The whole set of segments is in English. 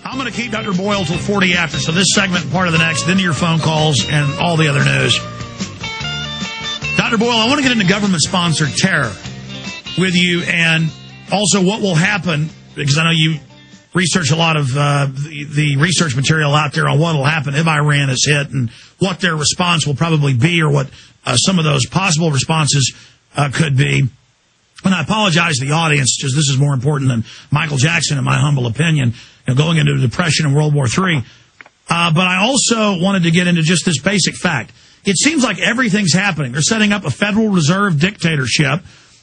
I'm going to keep Dr. Boyle till 40 after, so this segment, part of the next, then to your phone calls and all the other news. Dr. Boyle, I want to get into government-sponsored terror with you, and also what will happen, because I know you research a lot of the research material out there on what will happen if Iran is hit and what their response will probably be, or what some of those possible responses could be. And I apologize to the audience, because this is more important than Michael Jackson, in my humble opinion, going into depression and World War III. But I also wanted to get into just this basic fact. It seems like everything's happening. They're setting up a Federal Reserve dictatorship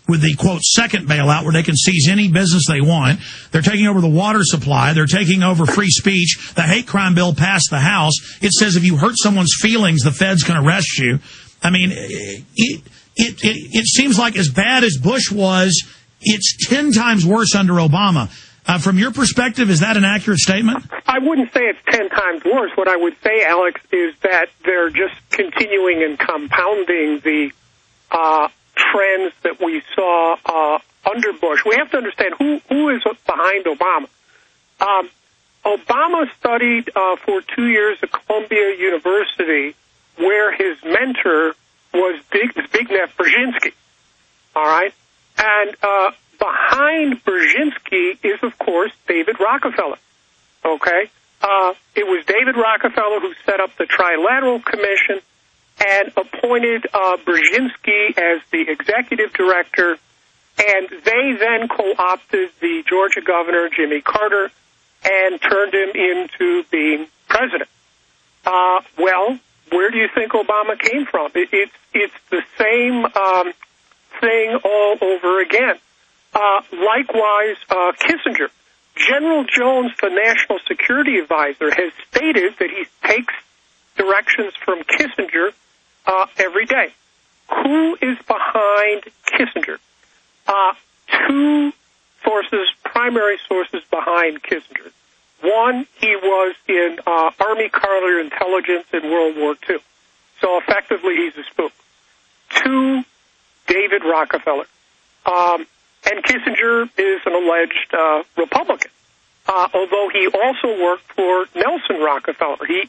with the, quote, second bailout, where they can seize any business they want. They're taking over the water supply. They're taking over free speech. The hate crime bill passed the House. It says if you hurt someone's feelings, the Fed's going to arrest you. I mean, it seems like as bad as Bush was, it's 10 times worse under Obama. From your perspective, is that an accurate statement? I wouldn't say it's 10 times worse. What I would say, Alex, is that they're just continuing and compounding the trends that we saw under Bush. We have to understand who is behind Obama. Obama studied for 2 years at Columbia University, where his mentor was Zbigniew Brzezinski. All right? And behind Brzezinski is, of course, David Rockefeller. Okay? It was David Rockefeller who set up the Trilateral Commission and appointed Brzezinski as the executive director, and they then co-opted the Georgia governor, Jimmy Carter, and turned him into being president. Well, where do you think Obama came from? It's the same thing all over again. Likewise, Kissinger. General Jones, the national security advisor, has stated that he takes directions from Kissinger every day. Who is behind Kissinger? Two sources, primary sources behind Kissinger. One, he was in Army counterintelligence in World War II. So effectively, he's a spook. Two, David Rockefeller. And Kissinger is an alleged Republican, although he also worked for Nelson Rockefeller. He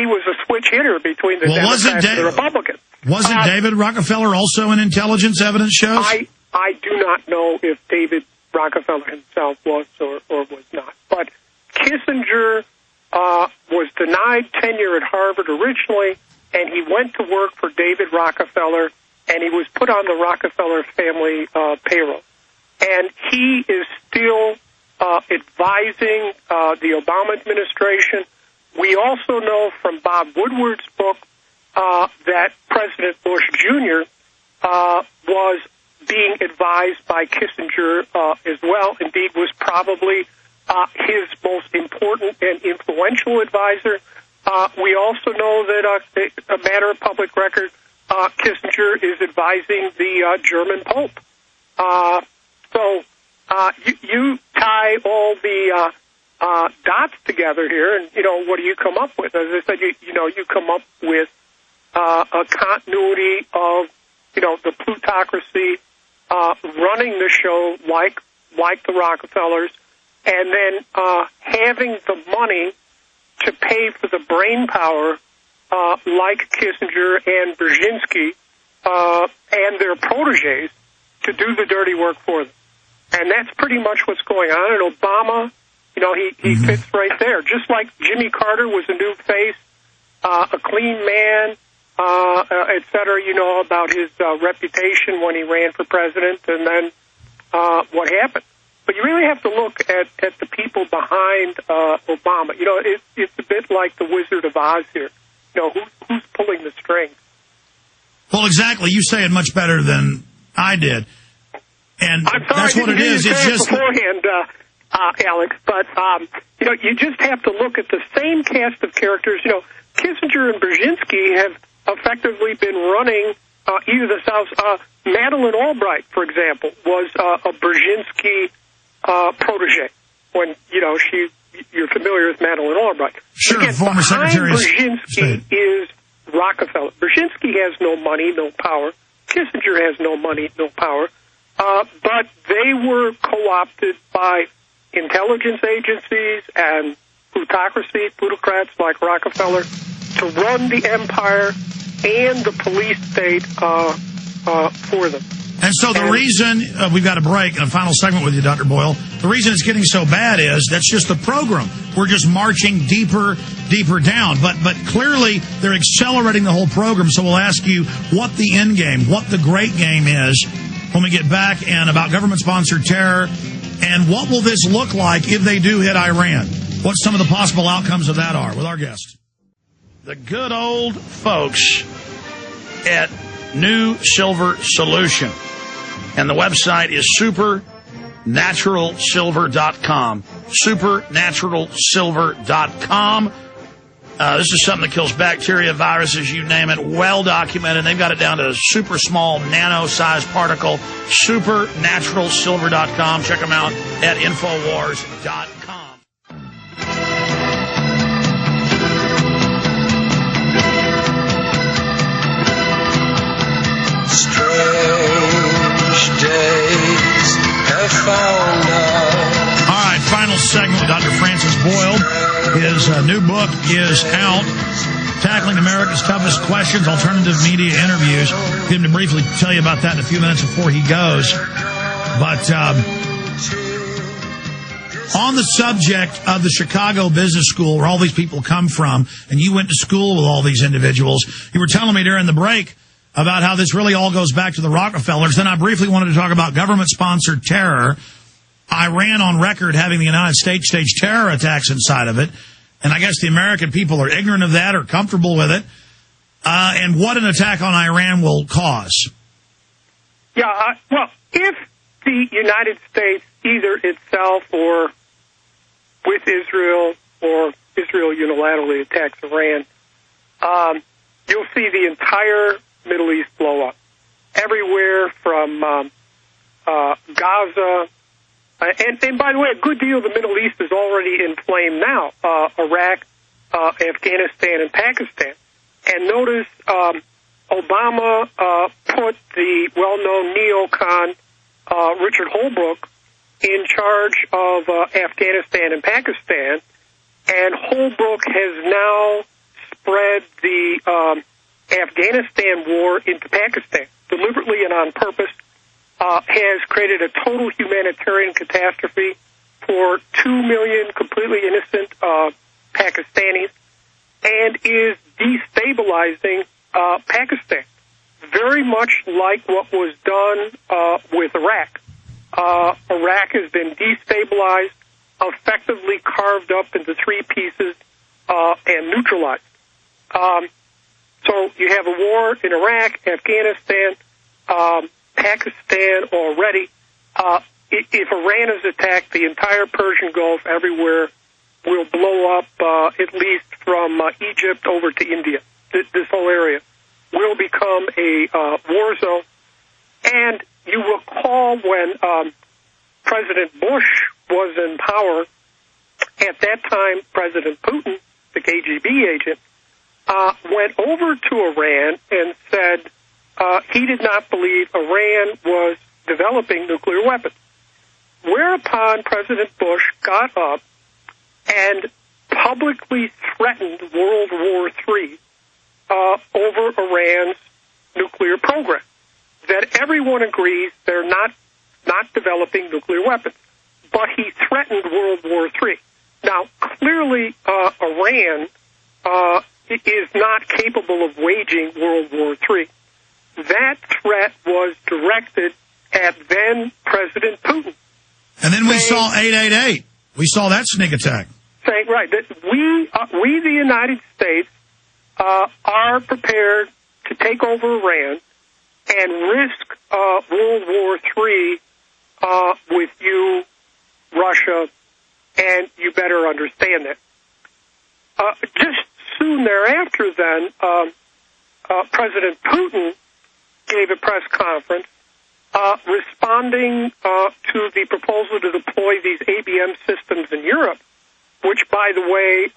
was a switch hitter between the Democrats and the Republicans. Wasn't David Rockefeller also in intelligence, evidence shows? I do not know if David Rockefeller himself was or was not. But Kissinger was denied tenure at Harvard originally, and he went to work for David Rockefeller, and he was put on the Rockefeller family payroll. And he is still advising the Obama administration. We also know from Bob Woodward's book that President Bush Jr. Was being advised by Kissinger as well. Indeed, was probably his most important and influential advisor. We also know that a matter of public record, Kissinger is advising the German Pope. So you tie all the dots together here, and what do you come up with? As I said, you come up with a continuity of the plutocracy running the show like the Rockefellers, and then having the money to pay for the brain power like Kissinger and Brzezinski and their protégés to do the dirty work for them. And that's pretty much what's going on. And Obama, he fits right there. Just like Jimmy Carter was a new face, a clean man, et cetera, about his reputation when he ran for president, and then what happened. But you really have to look at the people behind Obama. It's a bit like the Wizard of Oz here. Who's pulling the strings? Well, exactly. You say it much better than I did. And I'm sorry, that's what it is. It's just beforehand, Alex. But you just have to look at the same cast of characters. Kissinger and Brzezinski have effectively been running either the South. Madeleine Albright, for example, was a Brzezinski protege. When you're familiar with Madeleine Albright. Sure, again, former Secretary of Brzezinski is Rockefeller. Brzezinski has no money, no power. Kissinger has no money, no power. But they were co-opted by intelligence agencies and plutocrats like Rockefeller to run the empire and the police state for them. And so the reason we've got a break and a final segment with you, Dr. Boyle, the reason it's getting so bad is that's just the program. We're just marching deeper down. But clearly they're accelerating the whole program. So we'll ask you what the end game, what the great game is when we get back, and about government-sponsored terror, and what will this look like if they do hit Iran? What some of the possible outcomes of that are with our guest. The good old folks at New Silver Solution. And the website is supernaturalsilver.com. Supernaturalsilver.com. This is something that kills bacteria, viruses, you name it, well documented. They've got it down to a super small nano-sized particle. Supernaturalsilver.com. Check them out at Infowars.com. Days have found us. All right, final segment with Dr. Francis Boyle. His new book is out, Tackling America's Toughest Questions, Alternative Media Interviews. I'm going to briefly tell you about that in a few minutes before he goes. But on the subject of the Chicago Business School, where all these people come from, and you went to school with all these individuals, you were telling me during the break about how this really all goes back to the Rockefellers. Then I briefly wanted to talk about government-sponsored terror. Iran on record having the United States stage terror attacks inside of it. And I guess the American people are ignorant of that or comfortable with it. And what an attack on Iran will cause. Yeah, well, if the United States, either itself or with Israel, or Israel unilaterally attacks Iran, you'll see the entire Middle East blow up. Everywhere from Gaza, and by the way, a good deal of the Middle East is already inflamed now. Iraq, Afghanistan, and Pakistan. And notice Obama put the well-known neocon Richard Holbrooke in charge of Afghanistan and Pakistan, and Holbrooke has now spread the Afghanistan war into Pakistan, deliberately and on purpose, has created a total humanitarian catastrophe for 2 million completely innocent Pakistanis, and is destabilizing Pakistan, very much like what was done with Iraq. Iraq has been destabilized, effectively carved up into three pieces, and neutralized. So you have a war in Iraq, Afghanistan, Pakistan already. If Iran is attacked, the entire Persian Gulf, everywhere, will blow up, at least from Egypt over to India. This whole area will become a war zone. And you recall when President Bush was in power, at that time, President Putin, the KGB agent, went over to Iran and said he did not believe Iran was developing nuclear weapons. Whereupon President Bush got up and publicly threatened World War III over Iran's nuclear program. That everyone agrees they're not developing nuclear weapons. But he threatened World War III. Now, clearly, Iran is not capable of waging World War III. That threat was directed at then President Putin. And then we saw 888. We saw that sneak attack. Saying, right, that we, the United States, are prepared to take over Iran and risk World War III with you, Russia, and you better understand that. Just soon thereafter, then, President Putin gave a press conference responding to the proposal to deploy these ABM systems in Europe, which, by the way,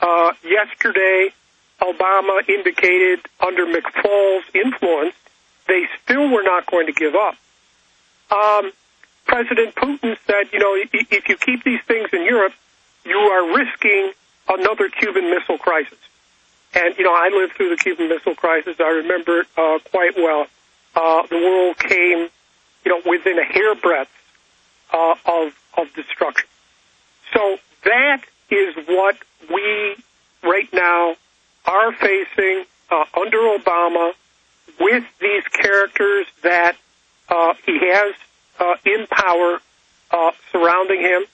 yesterday Obama indicated under McFaul's influence they still were not going to give up. President Putin said, if you keep these things in Europe, you are risking another Cuban Missile Crisis. And, I lived through the Cuban Missile Crisis. I remember it quite well. The world came, within a hairbreadth of destruction. So that is what we right now are facing under Obama, with these characters that he has in power surrounding him.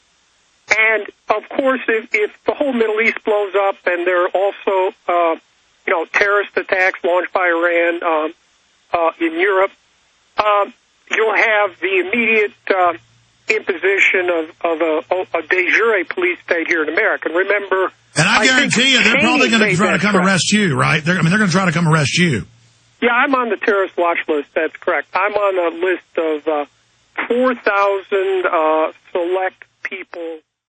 And, of course, if the whole Middle East blows up and there are also, terrorist attacks launched by Iran in Europe, you'll have the immediate imposition of a de jure police state here in America. And remember... And I guarantee you, they're probably going to try to come arrest you, right? They're going to try to come arrest you. Yeah, I'm on the terrorist watch list. That's correct. I'm on a list of 4,000 select people